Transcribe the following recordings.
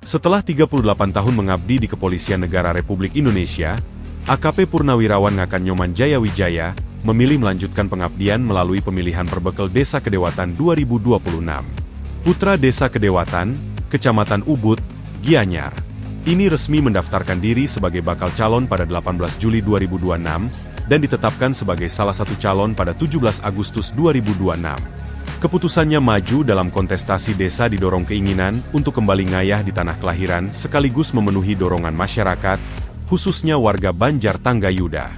Setelah 38 tahun mengabdi di Kepolisian Negara Republik Indonesia, AKP Purnawirawan Ngakan Nyoman Jayawijaya memilih melanjutkan pengabdian melalui pemilihan Perbekel Desa Kedewatan 2026. Putra Desa Kedewatan, Kecamatan Ubud, Gianyar, ini resmi mendaftarkan diri sebagai bakal calon pada 18 Juli 2026 dan ditetapkan sebagai salah satu calon pada 17 Agustus 2026. Keputusannya maju dalam kontestasi desa didorong keinginan untuk kembali ngayah di tanah kelahiran sekaligus memenuhi dorongan masyarakat, khususnya warga Banjar Tanggayuda.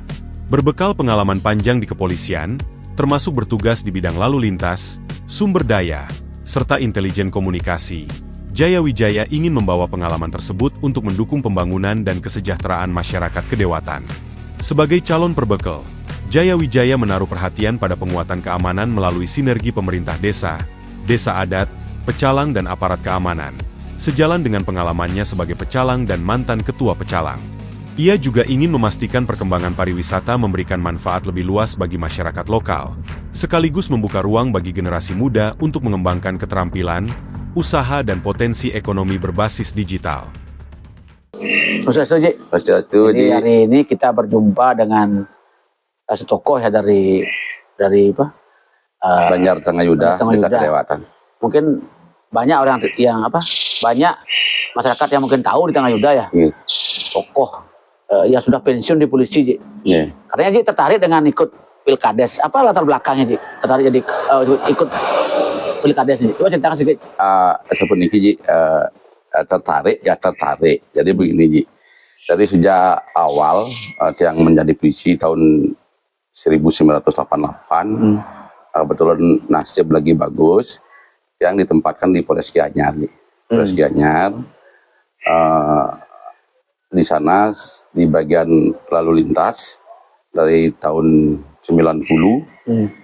Berbekal pengalaman panjang di kepolisian, termasuk bertugas di bidang lalu lintas, sumber daya, serta intelijen komunikasi, Jayawijaya ingin membawa pengalaman tersebut untuk mendukung pembangunan dan kesejahteraan masyarakat Kedewatan. Sebagai calon perbekel, Jayawijaya menaruh perhatian pada penguatan keamanan melalui sinergi pemerintah desa, desa adat, pecalang dan aparat keamanan, sejalan dengan pengalamannya sebagai pecalang dan mantan ketua pecalang. Ia juga ingin memastikan perkembangan pariwisata memberikan manfaat lebih luas bagi masyarakat lokal, sekaligus membuka ruang bagi generasi muda untuk mengembangkan keterampilan, usaha dan potensi ekonomi berbasis digital. Swastiastu, Ji. Jadi hari ini kita berjumpa dengan satu tokoh ya dari Banjar Tanggayuda, Desa Kedewatan. Mungkin banyak orang yang banyak masyarakat yang mungkin tahu di Tanggayuda ya. Tokoh yang sudah pensiun di polisi, Ji. Katanya Ji tertarik dengan ikut Pilkades. Apa latar belakangnya, Ji? Tertarik jadi ikut Pilkades, Ji. Coba ceritakan sedikit. Seperti Ji, tertarik. Jadi begini, Ji. Dari sejak awal yang menjadi polisi tahun 1988, kebetulan nasib lagi bagus, yang ditempatkan di Polres Gianyar. Polres Gianyar, di sana di bagian lalu lintas dari tahun 90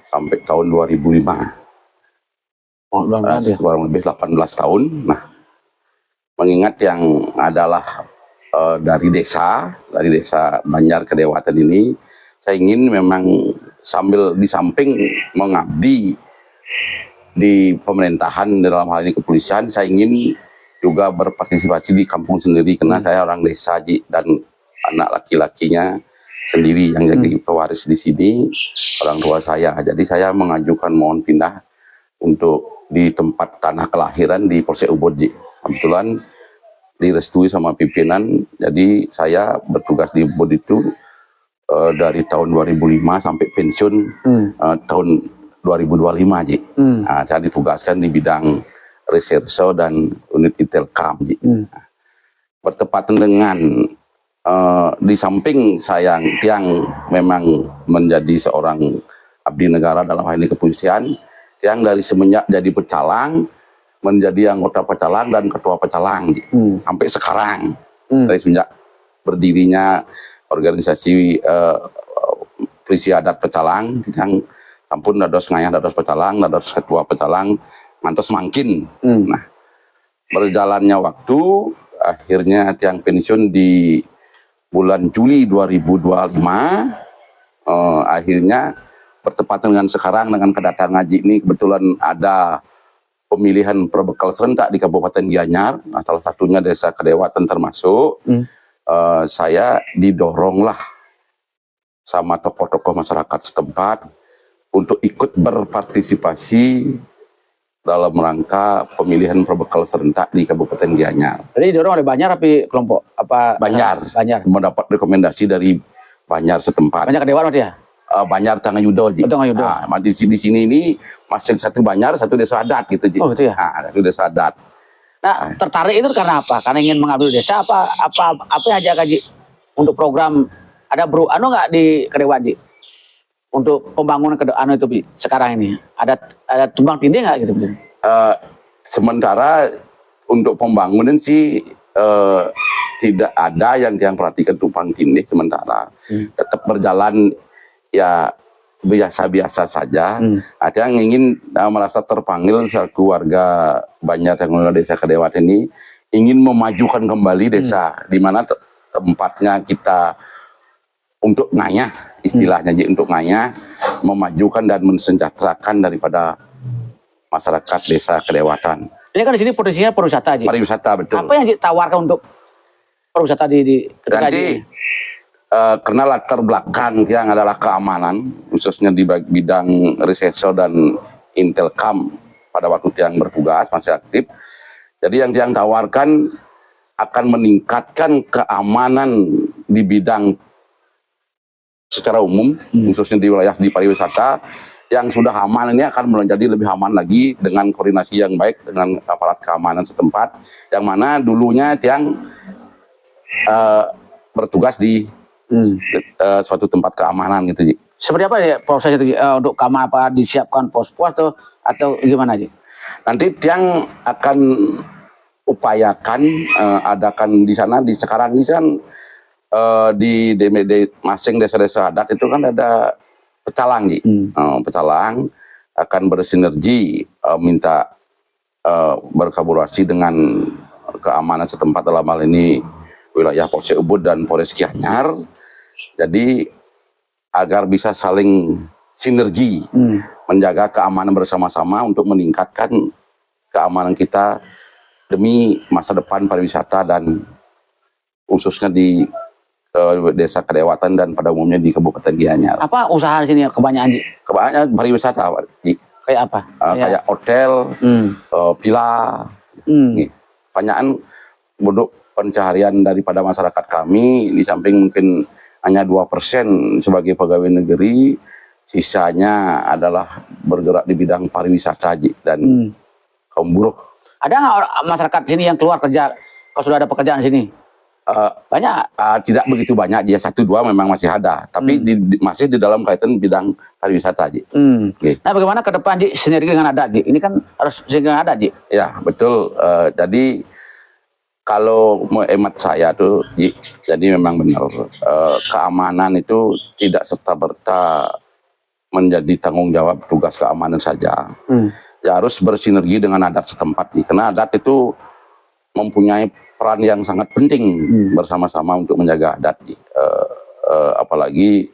sampai tahun 2005. Kurang lebih 18 tahun. Nah, mengingat yang adalah dari desa Banjar Kedewatan ini, saya ingin memang di samping mengabdi di pemerintahan dalam hal ini kepolisian, saya ingin juga berpartisipasi di kampung sendiri karena saya orang desa, Ji, dan anak laki-lakinya sendiri yang jadi pewaris di sini, orang tua saya. Jadi saya mengajukan mohon pindah untuk di tempat tanah kelahiran di Polsek Ubud, Ji. Kebetulan direstui sama pimpinan, jadi saya bertugas di Ubud itu dari tahun 2005 sampai pensiun tahun 2025, Ji. Nah, saya ditugaskan di bidang reserse dan unit intelkam, Ji. Bertepatan dengan di samping saya yang memang menjadi seorang abdi negara dalam hal ini kepolisian, yang dari semenjak jadi pecalang menjadi anggota pecalang dan ketua pecalang, sampai sekarang. Dari semenjak berdirinya organisasi Polisi Adat Pecalang, yang sampun dados ngayah dados pecalang, dados ketua pecalang, ngantos mangkin. Nah, berjalannya waktu, akhirnya tiang pensiun di bulan Juli 2025, akhirnya bertepatan dengan sekarang dengan kedatangan Haji ini, kebetulan ada pemilihan perbekal serentak di Kabupaten Gianyar, nah, salah satunya Desa Kedewatan termasuk. Saya didoronglah sama tokoh-tokoh masyarakat setempat untuk ikut berpartisipasi dalam rangka pemilihan perbekal serentak di Kabupaten Gianyar. Jadi didorong oleh Banjar tapi kelompok apa? Banjar. Mendapat rekomendasi dari Banjar setempat. Banjar Kedewatan berarti ya? Banjar Tanggayuda, Ji. Nah, di sini ini masing satu Banjar, satu desa adat gitu, Ji. Oh, gitu ya? Nah, satu desa adat. Nah, tertarik itu karena apa? Karena ingin mengambil desa apa aja, Kaji? Untuk program ada nggak di Kedewatan, Ji? Untuk pembangunan itu, Bi, sekarang ini ada tumbang tindih nggak gitu? Sementara untuk pembangunan sih tidak ada yang perhatikan tumpang tindih sementara. Tetap berjalan ya biasa-biasa saja. Ada yang ingin merasa terpanggil selaku warga Banjar Tanggayuda Desa Kedewatan ini ingin memajukan kembali desa di mana tempatnya kita untuk ngayah, istilahnya untuk ngayah, memajukan dan mensejahterakan daripada masyarakat Desa Kedewatan. Ini kan di sini posisinya pariwisata, Ji. Pariwisata, betul. Apa yang ditawarkan untuk pariwisata di ketika Nanti karena latar belakang yang adalah keamanan, khususnya di bidang Riseso dan Intelkam pada waktu Tiang bertugas masih aktif. Jadi yang Tiang tawarkan akan meningkatkan keamanan di bidang secara umum, khususnya di wilayah di pariwisata. Yang sudah aman ini akan menjadi lebih aman lagi dengan koordinasi yang baik dengan aparat keamanan setempat, yang mana dulunya Tiang bertugas di suatu tempat keamanan gitu, Ji. Seperti apa ya prosesnya itu, Ji? Untuk keamanan apa disiapkan pos-pos atau gimana, Ji? Nanti Tiang akan upayakan adakan di sana, di sekarang ini kan di masing desa-desa adat itu kan ada pecalang, Ji. Pecalang akan bersinergi minta berkolaborasi dengan keamanan setempat, dalam hal ini wilayah Polsek Ubud dan Polres Gianyar. Jadi agar bisa saling sinergi menjaga keamanan bersama-sama untuk meningkatkan keamanan kita demi masa depan pariwisata dan khususnya di Desa Kedewatan dan pada umumnya di Kabupaten Gianyar. Apa usaha di sini kebanyakan, Ji? Kebanyakan pariwisata, Ji. Kayak apa? Kayak hotel, villa. Kebanyakan bentuk pencaharian daripada masyarakat kami, di samping mungkin hanya 2% sebagai pegawai negeri, sisanya adalah bergerak di bidang pariwisata, Ji, dan kaum buruh. Ada nggak masyarakat sini yang keluar kerja kalau sudah ada pekerjaan di sini? Banyak? Tidak begitu banyak, Ji. 1-2 memang masih ada, tapi masih di dalam kaitan bidang pariwisata, Ji. Nah, bagaimana ke depan, Ji, sinergi dengan adat, Ji? Ini kan harus sinergi dengan adat, Ji. Ya, betul. Jadi kalau hemat saya tuh, Ji, jadi memang benar keamanan itu tidak serta-merta menjadi tanggung jawab tugas keamanan saja. Ya harus bersinergi dengan adat setempat, Ji. Karena adat itu mempunyai peran yang sangat penting bersama-sama untuk menjaga adat, Ji. Apalagi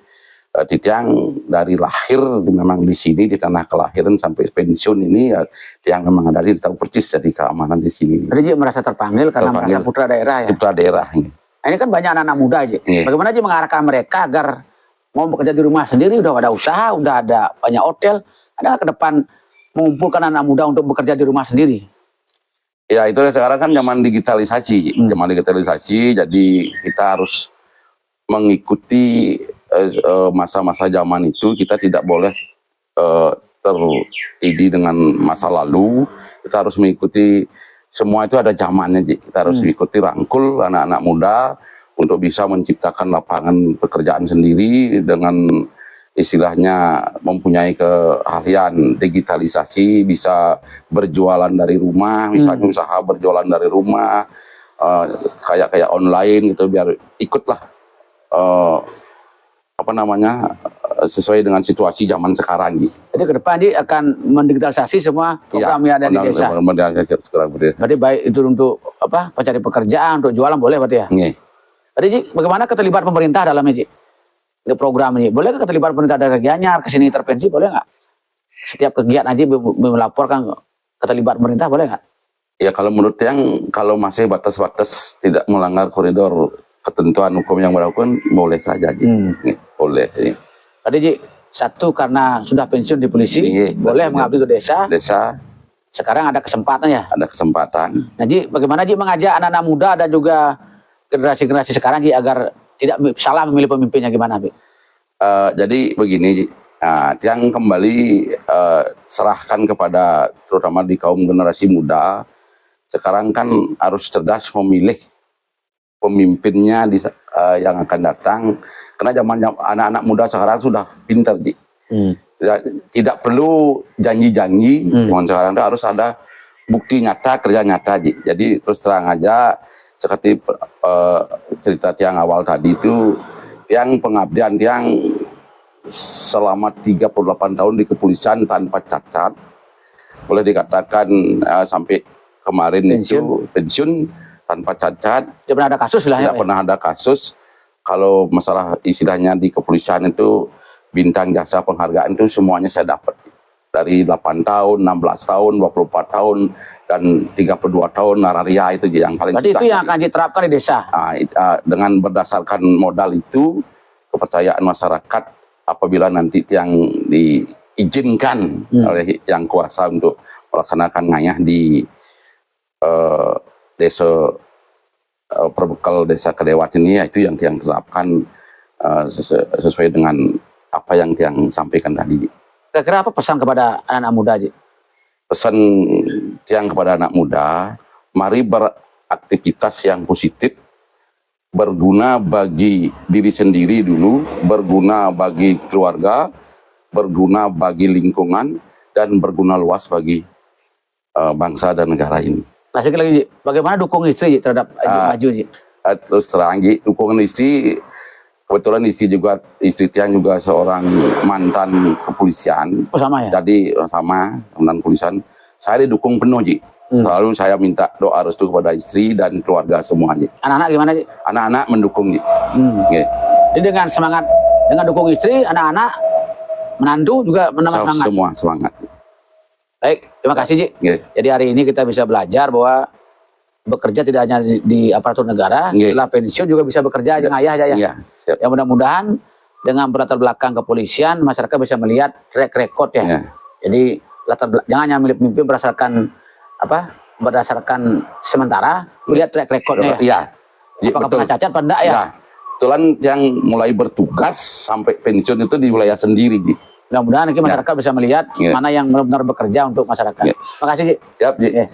Tiang dari lahir memang di sini, di tanah kelahiran sampai pensiun ini ya, Tiang memang dari tahu persis jadi keamanan di sini. Jadi, Ji, merasa terpanggil karena merasa putra daerah, ya. Putra daerah. Nah, ini kan banyak anak-anak muda, Ji. Bagaimana, Ji, mengarahkan mereka agar mau bekerja di rumah sendiri? Udah ada usaha, udah ada banyak hotel. Ada ke depan mengumpulkan anak muda untuk bekerja di rumah sendiri? Ya itu sekarang kan zaman digitalisasi, jadi kita harus mengikuti masa-masa zaman itu. Kita tidak boleh teridi dengan masa lalu. Kita harus mengikuti, semua itu ada zamannya, Ji. Kita harus mengikuti, rangkul anak-anak muda untuk bisa menciptakan lapangan pekerjaan sendiri dengan istilahnya mempunyai keahlian digitalisasi, bisa berjualan dari rumah, misalnya usaha berjualan dari rumah, kayak online gitu, biar ikutlah sesuai dengan situasi zaman sekarang, Ji. Jadi ke depan, Ji, akan mendigitalisasi semua program yang ada di desa. Berarti baik itu untuk pencari pekerjaan, untuk jualan boleh berarti, ya? Tadi, Ji, bagaimana keterlibatan pemerintah dalamnya, Ji? Di program ini, boleh keterlibatan pemerintah dari Gianyar ke sini intervensi, boleh nggak? Setiap kegiatan Ji melaporkan keterlibatan pemerintah, boleh nggak? Ya kalau menurut yang kalau masih batas-batas tidak melanggar koridor ketentuan hukum yang berlaku, boleh saja, Ji. Boleh. Tadi, Ji, satu karena sudah pensiun di polisi, boleh mengabdi ke desa. Sekarang ada kesempatan, ya? Ada kesempatan. Nah, Ji, bagaimana, Ji, mengajak anak-anak muda dan juga generasi-generasi sekarang, Ji, agar tidak salah memilih pemimpinnya, gimana, Bi? Jadi begini, yang kembali serahkan kepada terutama di kaum generasi muda. Sekarang kan harus cerdas memilih pemimpinnya yang akan datang. Karena zaman anak-anak muda sekarang sudah pintar, Ji. Tidak perlu janji-janji. Zaman sekarang itu harus ada bukti nyata, kerja nyata, Ji. Jadi terus terang aja, seperti cerita Tiang awal tadi itu, yang pengabdian Tiang selama 38 tahun di kepolisian tanpa cacat, boleh dikatakan sampai kemarin itu pensiun tanpa cacat. Tidak pernah ada kasus lah, tidak pernah ada kasus. Kalau masalah istilahnya di kepolisian itu bintang, jasa, penghargaan itu semuanya saya dapat. Dari 8 tahun, 16 tahun, 24 tahun, dan 32 tahun nararia itu Ji, yang paling Berarti susah. itu yang akan diterapkan di desa. Dengan berdasarkan modal itu, kepercayaan masyarakat apabila nanti yang diizinkan oleh yang kuasa untuk melaksanakan ngayah di desa perbekal desa Kedewat ini, itu yang diterapkan sesuai dengan apa yang sampaikan tadi. Kira-kira apa pesan kepada anak-anak muda, Ji? Pesan yang kepada anak muda, mari beraktivitas yang positif, berguna bagi diri sendiri dulu, berguna bagi keluarga, berguna bagi lingkungan, dan berguna luas bagi bangsa dan negara ini. Nah, sekali lagi, Ji, bagaimana dukung istri, Ji, terhadap maju, Ji? Terus terang, Ji, dukungan istri, kebetulan istri Tiang juga seorang mantan kepolisian. Oh, sama ya? Jadi sama mantan kepolisian, saya didukung penuh, Ji. Selalu saya minta doa restu kepada istri dan keluarga semua, Ji. Anak-anak gimana, Ji? Anak-anak mendukung, Ji. Oke. Jadi dengan semangat, dengan dukung istri, anak-anak, menantu juga menambah semangat. Semua semangat. Baik, terima kasih, Ji. Oke. Jadi hari ini kita bisa belajar bahwa bekerja tidak hanya di aparatur negara, setelah pensiun juga bisa bekerja dengan ayah aja ya. Iya, siap. Ya mudah-mudahan dengan berlatar belakang kepolisian, masyarakat bisa melihat track record ya. Iya. Jadi jangan hanya mimpi berdasarkan sementara, lihat track recordnya ya. Iya. Ji, Apakah betul. pernah cacat apa enggak ya? Ya. Kebetulan yang mulai bertugas sampai pensiun itu di wilayah sendiri, Ji. Mudah-mudahan nanti masyarakat bisa melihat Ya. mana yang benar-benar bekerja untuk masyarakat. Ya. Terima kasih, Ji. Siap, Ji. Ya.